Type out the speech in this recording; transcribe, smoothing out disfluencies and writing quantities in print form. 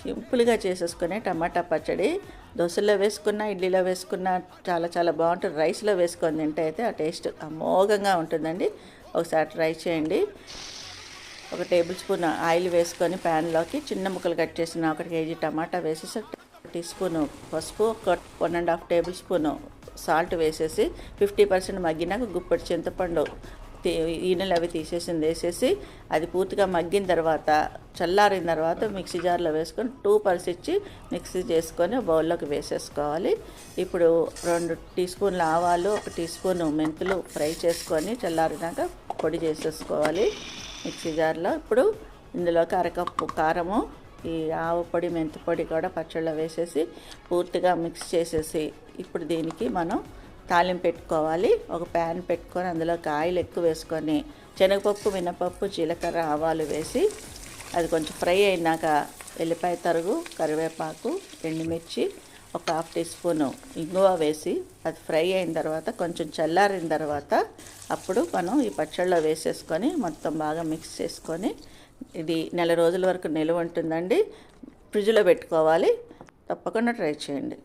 సింపుల్గా చేసేసుకునే టమాటా పచ్చడి దోశల్లో వేసుకున్న, ఇడ్లీలో వేసుకున్న చాలా చాలా బాగుంటుంది. రైస్లో వేసుకొని తింటే అయితే ఆ టేస్ట్ అమోఘంగా ఉంటుందండి. ఒకసారి ట్రై చేయండి. 1 టేబుల్ స్పూన్ ఆయిల్ వేసుకొని ప్యాన్లోకి చిన్న ముక్కలు కట్ చేసిన 1 కేజీ టమాటా వేసేసి, 1 టీ స్పూను పసుపు, 1.5 టేబుల్ స్పూను సాల్ట్ వేసేసి 50% మగ్గినాక గుప్పెడు చింతపండు ఈనెలు అవి తీసేసింది వేసేసి, అది పూర్తిగా మగ్గిన తర్వాత చల్లారిన తర్వాత మిక్సీ జార్లో వేసుకొని 2 పల్స్ ఇచ్చి మిక్సీ చేసుకొని బౌల్లోకి వేసేసుకోవాలి. ఇప్పుడు 2 టీ స్పూన్ల ఆవాలు, 1 టీ స్పూన్ మెంతులు ఫ్రై చేసుకొని చల్లారినాక పొడి చేసేసుకోవాలి మిక్సీ జార్లో. ఇప్పుడు ఇందులోకి 1 కప్పు కారము, ఈ ఆవు పొడి, మెంతి పొడి కూడా పచ్చళ్ళలో వేసేసి పూర్తిగా మిక్స్ చేసేసి, ఇప్పుడు దీనికి మనం తాలింపు పెట్టుకోవాలి. ఒక ప్యాన్ పెట్టుకొని అందులోకి ఆయిల్ ఎక్కువ వేసుకొని శనగపప్పు, మినపప్పు, జీలకర్ర, ఆవాలు వేసి అది కొంచెం ఫ్రై అయినాక ఎల్లిపాయ తరుగు, కరివేపాకు, ఎండుమిర్చి, 1/2 టీ స్పూను ఇంగువ వేసి అది ఫ్రై అయిన తర్వాత కొంచెం చల్లారిన తర్వాత అప్పుడు మనం ఈ పచ్చళ్ళలో వేసేసుకొని మొత్తం బాగా మిక్స్ చేసుకొని, ఇది నెల రోజుల వరకు నిల్వ ఉంటుందండి. ఫ్రిడ్జ్లో పెట్టుకోవాలి. తప్పకుండా ట్రై చేయండి.